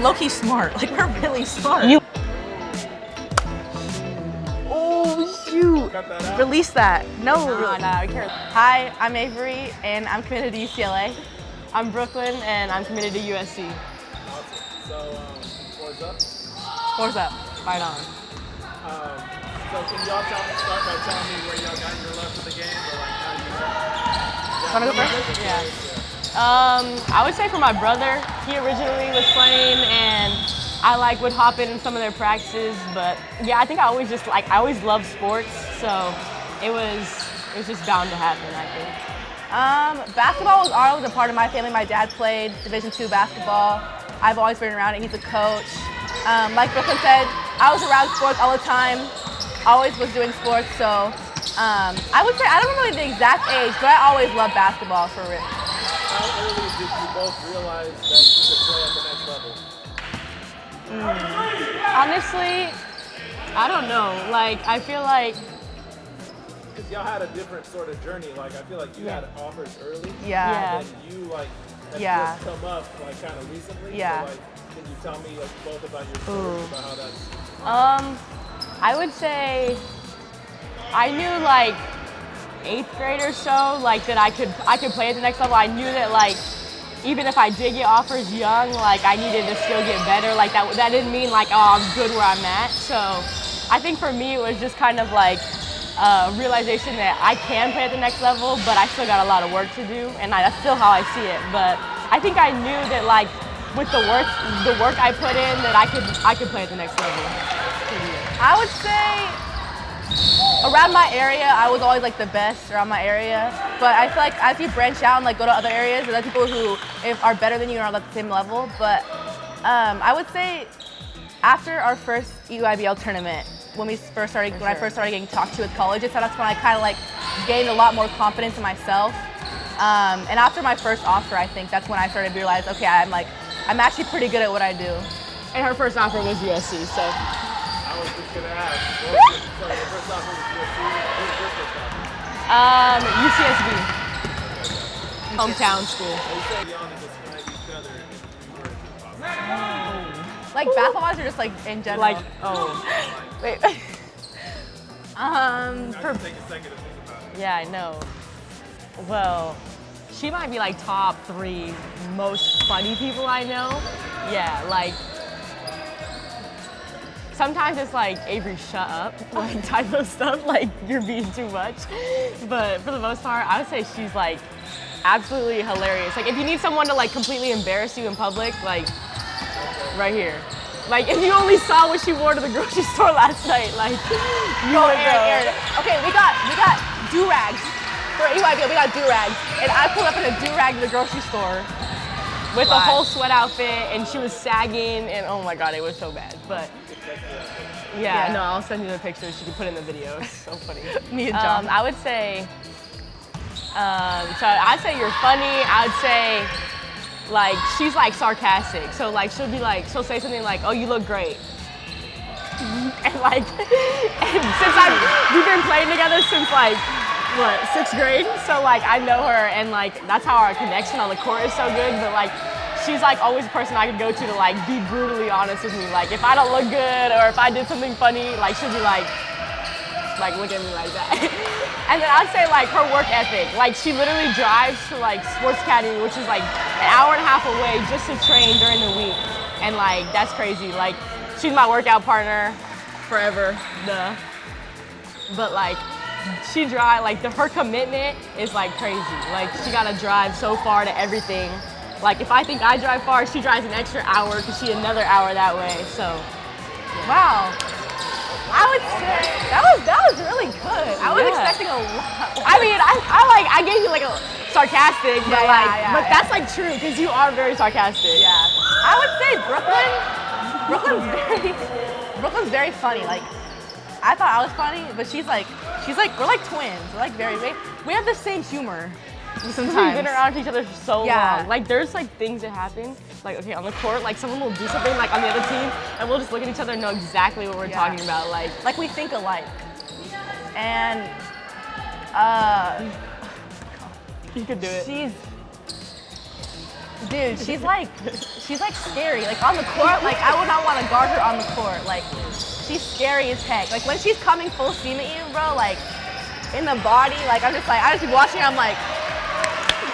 low-key smart. Like, we're really smart. Oh, shoot. Release that. No. Nah, care. Hi, I'm Avery, and I'm committed to UCLA. I'm Brooklyn, and I'm committed to USC. Awesome. So, four's up? Four's up. Right on. So can y'all start by telling me where y'all got your love for the game, or like how you Wanna go first? Yeah. I would say for my brother, he originally was playing, and I would hop in some of their practices. But yeah, I think I always loved sports, so it was just bound to happen, I think. Basketball was always a part of my family. My dad played Division II basketball. I've always been around it. He's a coach. Like Brooklyn said, I was around sports all the time. Always was doing sports, so I would say, I don't remember the exact age, but I always loved basketball for real. How early did you both realize that you could play at the next level? Honestly, I don't know. Like, I feel like... Because y'all had a different sort of journey. Like, I feel like you had offers early. Yeah. And you, like, have just come up, like, kind of recently. Yeah. So, like, can you tell me, like, both about your stories, about how that's... I would say I knew like 8th grade or so, like that I could play at the next level. I knew that like even if I did get offers young, like I needed to still get better. Like that didn't mean like, oh, I'm good where I'm at. So I think for me it was just kind of like a realization that I can play at the next level, but I still got a lot of work to do, and that's still how I see it. But I think I knew that like with the work I put in, that I could play at the next level. I would say around my area, I was always like the best around my area. But I feel like as you branch out and like go to other areas, there's people who are better than you and are at the same level. But I would say after our first EYBL tournament, when I first started getting talked to with colleges, that's when I kind of like gained a lot more confidence in myself. And after my first offer, I think that's when I started to realize, okay, I'm actually pretty good at what I do. And her first offer was USC, so. I was just going to ask. So your first offer was USC. What was your first offer? UCSB. Hometown school. You said y'all to describe each other if you were possible. Like basketball or just like in general? Like, wait. Take a second to think about it. Yeah, I know. Well, she might be like top 3 most funny people I know. Yeah, like, sometimes it's like, Avery, shut up, like type of stuff, like you're being too much. But for the most part, I would say she's like absolutely hilarious. Like if you need someone to like completely embarrass you in public, like right here. Like if you only saw what she wore to the grocery store last night, like you would Aaron. Okay, we got do-rags. For EYBL, we got do-rags. And I pulled up in a do-rag to the grocery store. With a whole sweat outfit, and she was sagging, and oh my god, it was so bad. But yeah, no, I'll send you the pictures. You can put in the video. It's so funny. Me and John. I would say, so I'd say you're funny. I would say, like, she's like sarcastic. So like, she'll say something like, "Oh, you look great." And like, we've been playing together since like, what, 6th grade? So like I know her, and like that's how our connection on the court is so good. But like she's like always a person I could go to like be brutally honest with me. Like if I don't look good or if I did something funny, like she'll be like look at me like that. And then I'd say like her work ethic. Like she literally drives to like Sports Academy, which is like an hour and a half away, just to train during the week. And like that's crazy. Like she's my workout partner forever. Duh. But like she drives, like her commitment is like crazy. Like she gotta drive so far to everything. Like if I think I drive far, she drives an extra hour because she another hour that way. So, yeah. Wow. I would say that was really good. I was expecting a lot. I mean, I gave you like a sarcastic, but but that's like true because you are very sarcastic. Yeah. I would say Brooklyn's very funny. Like I thought I was funny, but she's like we're like twins. We're like we have the same humor. Sometimes. We've been around each other for so long. Like there's like things that happen. Like okay, on the court, like someone will do something like on the other team, and we'll just look at each other and know exactly what we're talking about. Like we think alike. And you could do it. Dude, she's like scary. Like on the court, like I would not want to guard her on the court. Like she's scary as heck. Like when she's coming full steam at you, bro, like in the body, like I'm just like, I just be watching, I'm like,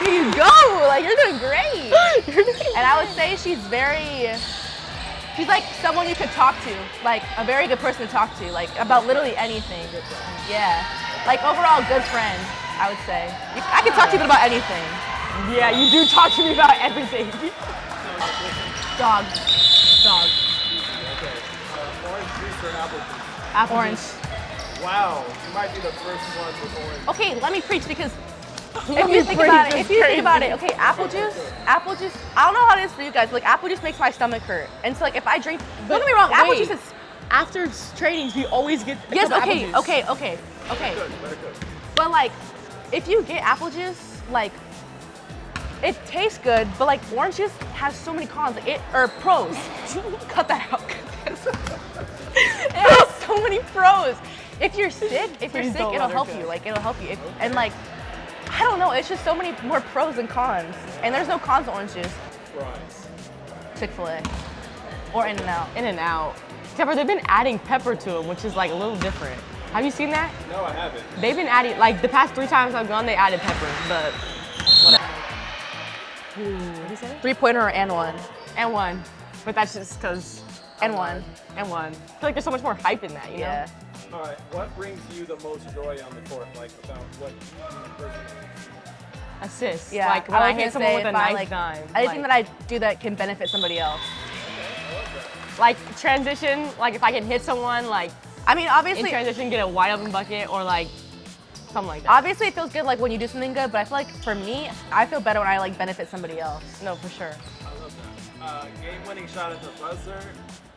here you go, like you're doing great. And I would say she's like someone you could talk to, like a very good person to talk to, like about literally anything. Yeah, like overall good friend, I would say. I can talk to you about anything. Yeah, you do talk to me about everything. Dog. Okay. Orange juice or apple juice? Orange. Wow, you might be the first one with orange. Okay, let me preach because if you think about it, okay, apple juice, I don't know how it is for you guys, but like apple juice makes my stomach hurt. And so like if I drink, don't get me wrong, apple juice is, after trainings, we always get a yes, cup of apple juice. okay. Let it cook. But like, if you get apple juice, like, it tastes good, but like orange juice has so many cons, or pros. Cut that out. It has so many pros. If you're sick, it'll help you. Like it'll help you. And like, I don't know, it's just so many more pros than cons. And there's no cons to orange juice. Fries. Chick-fil-A or In-N-Out. In-N-Out. Except for they've been adding pepper to them, which is like a little different. Have you seen that? No, I haven't. They've been adding, like the past 3 times I've gone, they added pepper, but whatever. What did you say? 3-pointer and one. And one. But that's just because. And one. And one. I feel like there's so much more hype in that, you know? Yeah. All right, what brings you the most joy on the court? Like about what personally? Assists. Yeah. Like when I was hit gonna someone say with a if I, nice like, dime. Anything like, that I do that can benefit somebody else. Okay, I love that. like transition, like if I can hit someone, like I mean, in obviously, transition, get a wide open bucket or like something like that. obviously it feels good like when you do something good, but I feel like for me, I feel better when I like benefit somebody else. No, for sure. I love that. Game-winning shot at the buzzer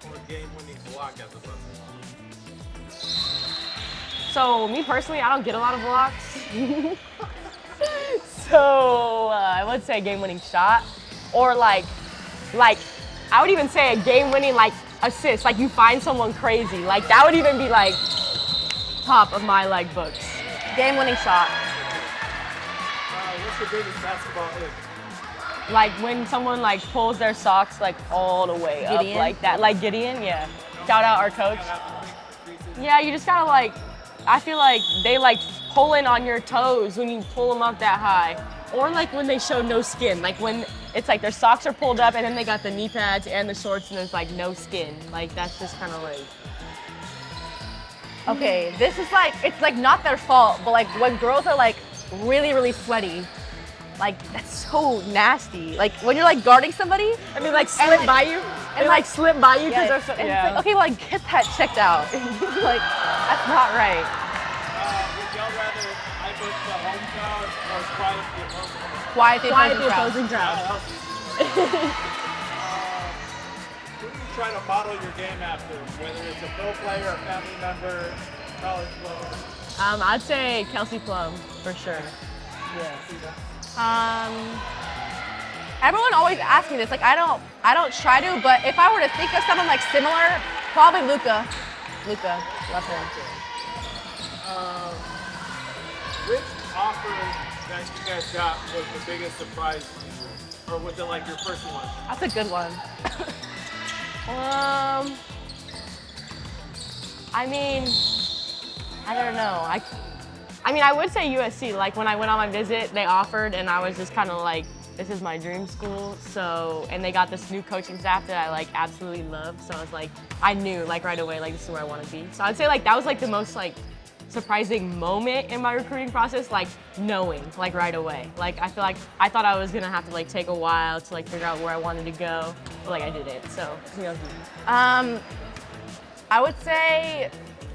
or game-winning block at the buzzer? So me personally, I don't get a lot of blocks. So I would say game-winning shot, or like I would even say a game-winning like assist. Like you find someone crazy, like that would even be like top of my like books. Game-winning shot. What's your biggest basketball hit? Like when someone like pulls their socks like all the way Gideon? up like that, like Gideon. Yeah. Shout out our coach. Yeah, you just gotta like. I feel like they like pulling on your toes when you pull them up that high. Or like when they show no skin, like when it's like their socks are pulled up and then they got the knee pads and the shorts and there's like no skin. Like that's just kind of like. Okay, this is like, it's like not their fault, but like when girls are like really, really sweaty, like that's so nasty. Like when you're like guarding somebody, I mean, like slip by you. And like slip by you because they're so. and it's like, okay, well, like get that checked out. Like that's not right. Would y'all rather hype up the home crowd or Quiet quiet the opposing crowd? the Quiet the opposing opposing crowd. Who do you try to model your game after? Whether it's a pro player, a family member, college player? I'd say Kelsey Plum for sure. Yeah. Everyone always asks me this. Like I don't try to, but if I were to think of someone like similar, probably Luca. Love him. Which offer that you guys got was the biggest surprise to you? Or was it like your first one? That's a good one. I mean, I don't know. I mean, I would say USC. Like when I went on my visit, they offered, and I was just kind of like, this is my dream school. So, and they got this new coaching staff that I like absolutely love. So I was like, I knew like right away, like this is where I want to be. So I'd say like that was like the most like surprising moment in my recruiting process, like knowing like right away. Like I feel like I thought I was gonna have to like take a while to like figure out where I wanted to go, but like I did it. So, you know. I would say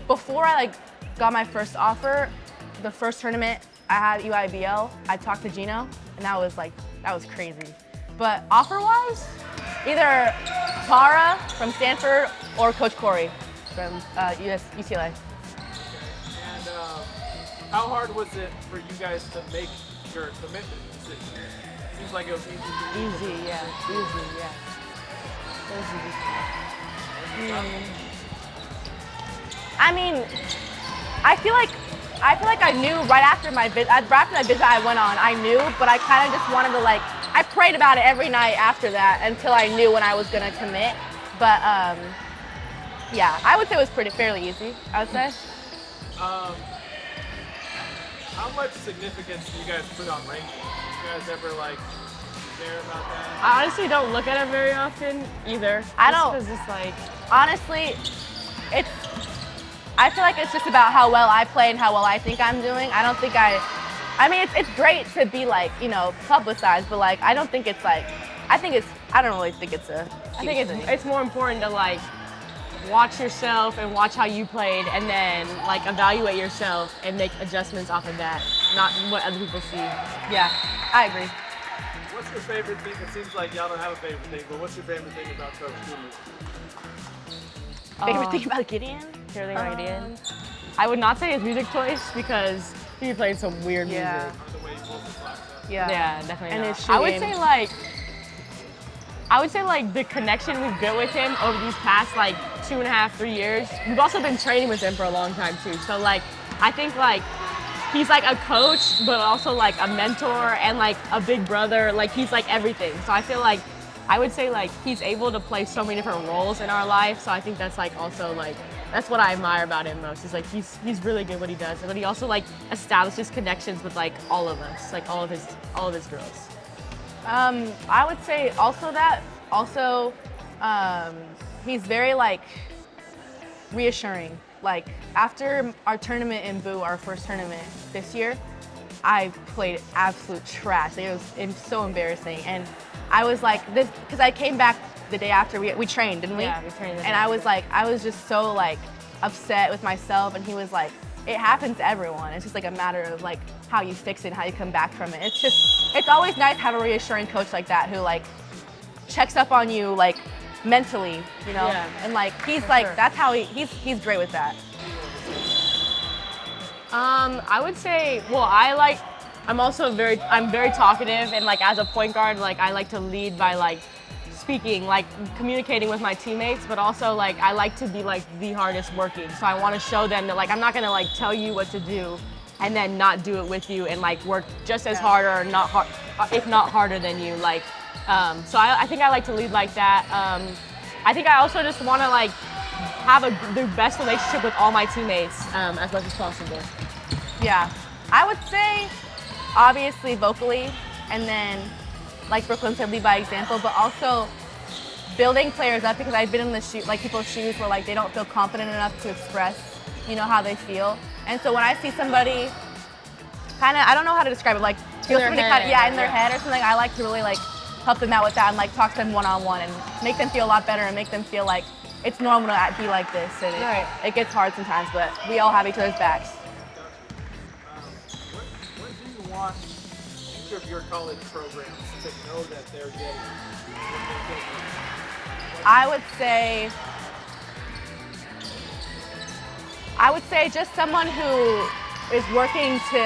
before I like got my first offer, the first tournament I had UIBL, I talked to Gino, and that was crazy. But offer-wise, either Tara from Stanford or Coach Corey from UCLA. And how hard was it for you guys to make your commitment decision? Seems like it was easy for you. Easy, yeah. I mean, I feel like I knew right after my visit I went on, I knew, but I kind of just wanted to like I prayed about it every night after that until I knew when I was gonna commit. But yeah, I would say it was fairly easy. I would say. How much significance do you guys put on ranking? You guys ever like care about that? I honestly don't look at it very often either. I don't. Because it's like, Honestly, I feel like it's just about how well I play and how well I think I'm doing. I don't think I mean, it's great to be like, you know, publicized, but like, I don't think it's like, I don't really think it's a I think it's more important to like watch yourself and watch how you played and then like evaluate yourself and make adjustments off of that, not what other people see. Yeah, I agree. What's your favorite thing? It seems like y'all don't have a favorite thing, but what's your favorite thing about Coach Gideon? Favorite thing about Gideon? Favorite thing about Gideon? I would not say his music choice because he played some weird music. Or the way he pulls his slaps up? Yeah, definitely And not. his I would shoe say game. like the connection we've built with him over these past like 2.5, 3 years. We've also been training with him for a long time too. So like, I think like he's like a coach, but also like a mentor and like a big brother. Like he's like everything. So I feel like, I would say like he's able to play so many different roles in our life. So I think that's like also like, that's what I admire about him most. Is like he's really good at what he does, but he also like establishes connections with like all of us, like all of his girls. I would say also that. Also, he's very like reassuring. Like after our tournament in Boo, our first tournament this year, I played absolute trash. Like, it was so embarrassing, and I was like this because I came back the day after we trained, didn't we? Yeah, we trained. And I was just so like upset with myself, and he was like, it happens to everyone. It's just like a matter of like how you fix it and how you come back from it. It's always nice to have a reassuring coach like that who like checks up on you like mentally, you know? Yeah. And like he's like, sure. that's how he's great with that. I would say, well, I'm very talkative, and like as a point guard, like I like to lead by like speaking, like communicating with my teammates, but also like I like to be like the hardest working. So I want to show them that like I'm not gonna like tell you what to do and then not do it with you and like work just as hard or not hard, if not harder than you. Like, so I think I like to lead like that. I think I also just want to like have the best relationship with all my teammates as much as possible. Yeah, I would say obviously vocally, and then like Brooklyn said, lead by example, but also building players up because I've been in the people's shoes where like they don't feel confident enough to express, you know, how they feel. And so when I see somebody kind of, I don't know how to describe it, like feel somebody kind of, in their head or something, I like to really like help them out with that and like talk to them one-on-one and make them feel a lot better and make them feel like it's normal to be like this. And it gets hard sometimes, but we all have each other's backs. What do you want each of your college programs to know that they're getting when they get you? I would say just someone who is working to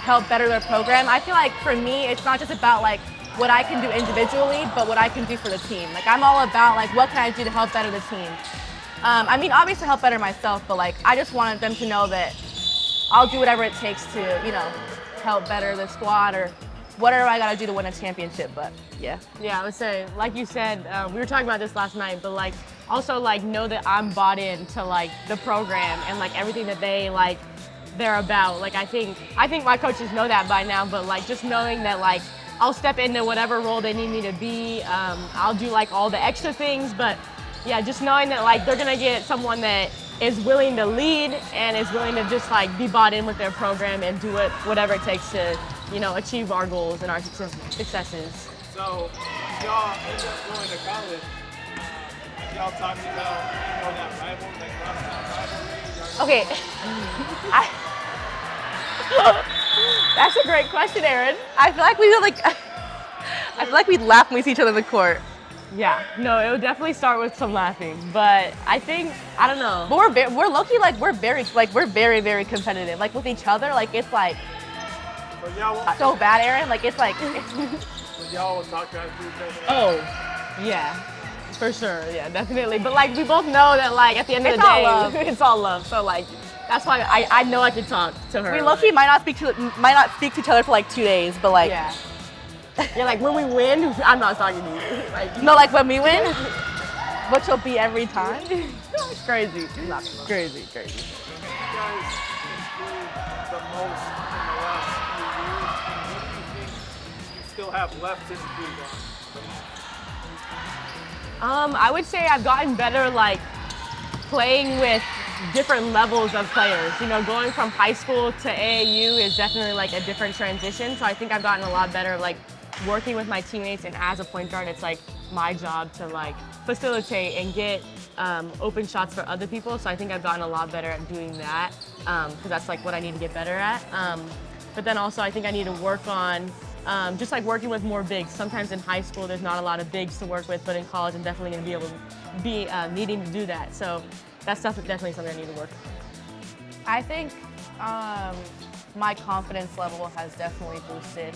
help better their program. I feel like for me, it's not just about like what I can do individually, but what I can do for the team. Like I'm all about like what can I do to help better the team. I mean, obviously help better myself, but like I just wanted them to know that I'll do whatever it takes to, you know, help better the squad or whatever I gotta do to win a championship. But yeah. Yeah, I would say, like you said, we were talking about this last night, but like also like know that I'm bought into like the program and like everything that they're about. Like I think my coaches know that by now, but like just knowing that like I'll step into whatever role they need me to be. I'll do like all the extra things, but yeah, just knowing that like they're gonna get someone that is willing to lead and is willing to just like be bought in with their program and do whatever it takes to, you know, achieve our goals and our successes. So if y'all end up going to college, have y'all talked about that rivalry? Okay. That's a great question, Erin. I feel like we'd laugh when we see each other in the court. Yeah, no, it would definitely start with some laughing, but I think, I don't know. But we're low-key we're very, very competitive. Like with each other, like it's like so bad, Erin. Like it's like. So y'all will talk about each other? Oh, yeah, for sure, yeah, definitely. But like we both know that like at the end of the day, all love. it's all love. So like that's why I know I could talk to her. We low-key might not speak to each other for like 2 days, but like. Yeah. You're like, when we win, I'm not talking to you. Like, No, like when we win, which will be every time. it's crazy. Not Crazy, crazy. You guys improved the most in the last few years, and what do you think you still have left to improve on? I would say I've gotten better, like, playing with different levels of players. You know, going from high school to AAU is definitely like a different transition. So I think I've gotten a lot better, like, working with my teammates, and as a point guard, it's like my job to like facilitate and get open shots for other people. So I think I've gotten a lot better at doing that because that's like what I need to get better at. But then also I think I need to work on just like working with more bigs. Sometimes in high school there's not a lot of bigs to work with, but in college I'm definitely going to be able to be needing to do that. So that's definitely something I need to work on. I think my confidence level has definitely boosted.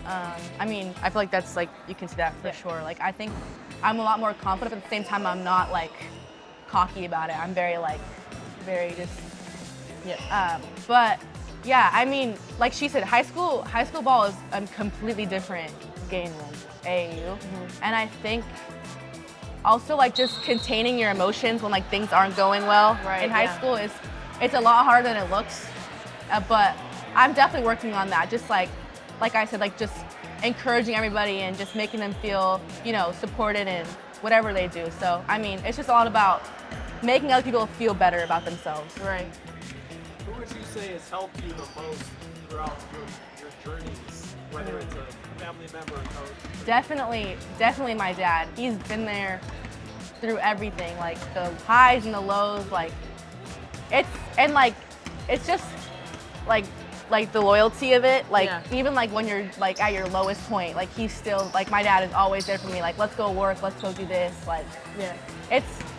I mean, I feel like that's like, you can see that for sure. Like, I think I'm a lot more confident, but at the same time, I'm not like cocky about it. I'm very just, but yeah, I mean, like she said, high school ball is a completely different game than AAU. And I think also like just containing your emotions when like things aren't going well in high school it's a lot harder than it looks. But I'm definitely working on that. Just like I said, like just encouraging everybody and just making them feel, you know, supported in whatever they do. So, I mean, it's just all about making other people feel better about themselves. Right. Who would you say has helped you the most throughout your journeys, whether it's a family member or coach? Definitely my dad. He's been there through everything, like the highs and the lows. Like it's just like the loyalty of it. Like even like when you're like at your lowest point, like he's still like, my dad is always there for me. Like, let's go work, let's go do this. Like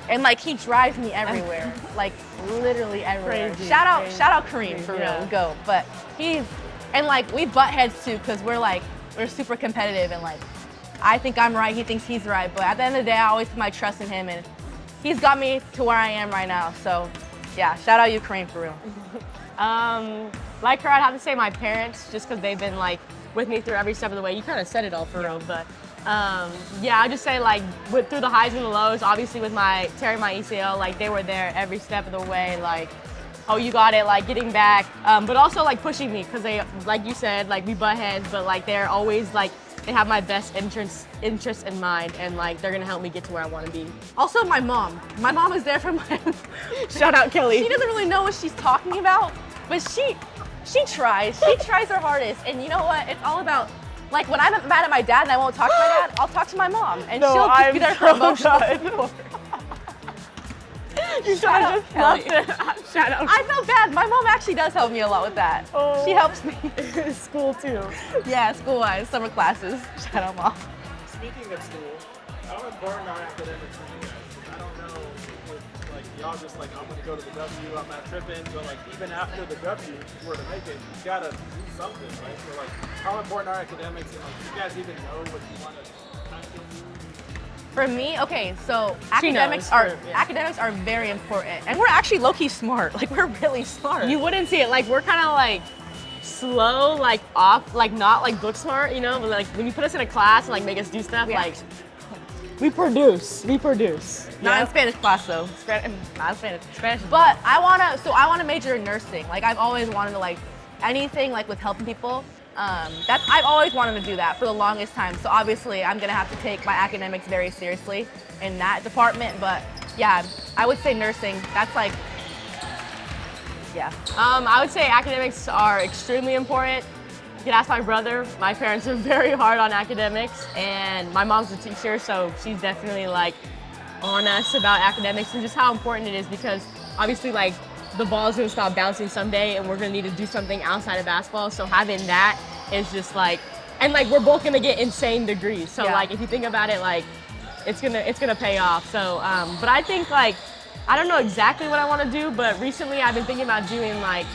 and like he drives me everywhere, like literally everywhere. Crazy, Shout out Kareem for real, go. But and like we butt heads too, because we're super competitive, and like I think I'm right, he thinks he's right. But at the end of the day, I always put my trust in him, and he's got me to where I am right now. So yeah, shout out you, Kareem, for real. Like her, I'd have to say my parents, just because they've been like with me through every step of the way. You kind of said it all for real, but yeah, I'd just say like through the highs and the lows, obviously with tearing my ACL, like they were there every step of the way, like, oh, you got it, like getting back, but also like pushing me, because they, like you said, like we butt heads, but like they're always like, they have my best interest in mind, and like they're gonna help me get to where I want to be. Also, my mom is there for my Shout out Kelly. She doesn't really know what she's talking about, but she tries her hardest. And you know what, it's all about, like when I'm mad at my dad and I won't talk to my dad, I'll talk to my mom, and she'll just be there for emotional support. You shout out Kelly. Shout out. I feel bad. My mom actually does help me a lot with that. Oh. She helps me. School too. Yeah, school-wise, summer classes. Shout out, Mom. Speaking of school, how important are academics for you guys? I don't know if like y'all just like, I'm gonna go to the W, I'm not tripping, but like even after the W, if you were to make it, you gotta do something, right? So like, how important are academics, and like, do you guys even know what you want to kind of do? For me, okay, so academics are very important, and we're actually low-key smart. Like, we're really smart. You wouldn't see it. Like, we're kind of like slow, like off, like not like book smart, you know. But like when you put us in a class and like make us do stuff, like we produce. Not in Spanish class though. Not Spanish. But I wanna major in nursing. Like I've always wanted to, like anything like with helping people. I've always wanted to do that for the longest time. So obviously I'm gonna have to take my academics very seriously in that department. But yeah, I would say nursing. That's like, yeah. I would say academics are extremely important. You can ask my brother. My parents are very hard on academics, and my mom's a teacher, so she's definitely like on us about academics and just how important it is, because obviously like the ball's gonna stop bouncing someday and we're gonna need to do something outside of basketball. So having that is just like, and like we're both gonna get insane degrees. So like if you think about it, like it's gonna pay off. So but I think like, I don't know exactly what I want to do, but recently I've been thinking about doing like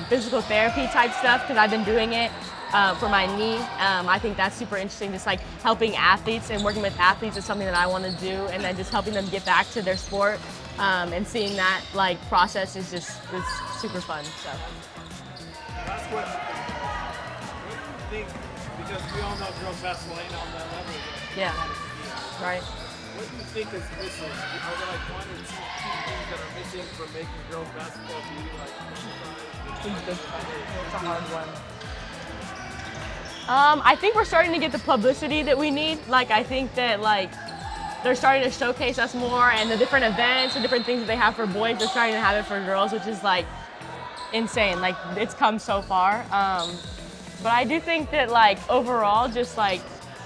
physical therapy type stuff, because I've been doing it for my knee. I think that's super interesting, just like helping athletes and working with athletes is something that I want to do, and then just helping them get back to their sport. And seeing that like process is just, it's super fun. So. Last question. What do you think because we all know girls basketball ain't on that level yet. Yeah. Right. What do you think is missing? Are there like one or two key things that are missing from making girls basketball be like It's a hard one. I think we're starting to get the publicity that we need. Like, I think that like they're starting to showcase us more, and the different events, the different things that they have for boys, they're starting to have it for girls, which is like insane. Like, it's come so far. But I do think that like overall, just like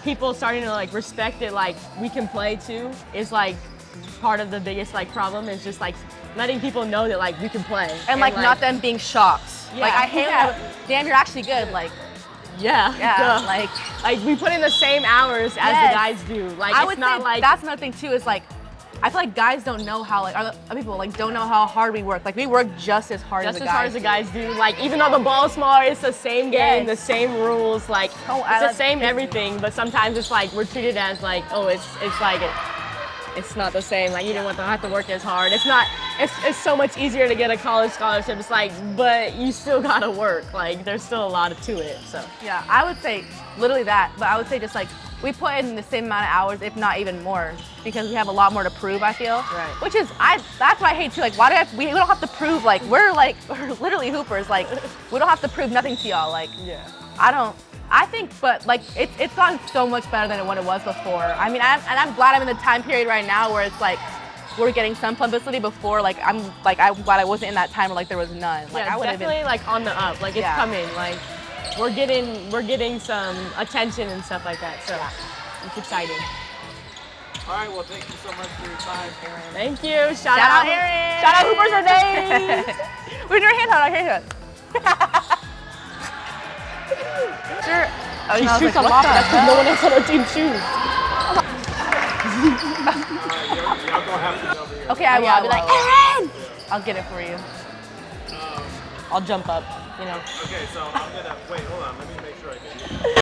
people starting to like respect it, like we can play too, is like part of the biggest like problem, is just like letting people know that like we can play. And like not them being shocked. Yeah, Like I hate yeah. damn, you're actually good. Like, yeah, yeah, duh. like we put in the same hours as Yes. the guys do. Like, I it's would not say like that's another thing too, is like I feel like guys don't know how, like other people like don't know how hard we work. Like we work just as hard just as the as hard guys as the guys do. Like, even though the ball's smaller, it's the same game, Yes. the same rules. Like, Oh, it's the that's same crazy. everything. But sometimes it's like we're treated as like, oh, it's like it's not the same. Like, you don't have to work as hard. It's not. It's so much easier to get a college scholarship. It's like, but you still gotta work. Like, there's still a lot to it. So Yeah, I would say literally that, but I would say just like we put in the same amount of hours, if not even more, because we have a lot more to prove, I feel. Right. Which is, that's what I hate too. Like, why do we don't have to prove, like, we're literally hoopers. Like, we don't have to prove nothing to y'all. Like, yeah. I think, but like, it's gotten so much better than what it was before. I mean, I'm glad I'm in the time period right now where it's like, we're getting some publicity. Before, like, I'm glad I wasn't in that time where like there was none. Like, Yeah, I would have definitely been. like on the up. Like, it's Yeah. coming. Like, we're getting some attention and stuff like that. So it's exciting. All right, well, thank you so much for your time, Aaron. Thank you. Shout Shout out out Aaron. Shout out Hoopers for Days. Where's your hand on? Here. Sure. Oh, She no, I was shoots like, a what lot. the That's because hell? no one else on our team shoots. All right, y'all gonna have to get over here. Okay, I will. Yeah, I'll be well, like, Aaron! I'll get it for you. I'll jump up, you know. Okay, so I'm gonna wait. Hold on. Let me make sure I get it.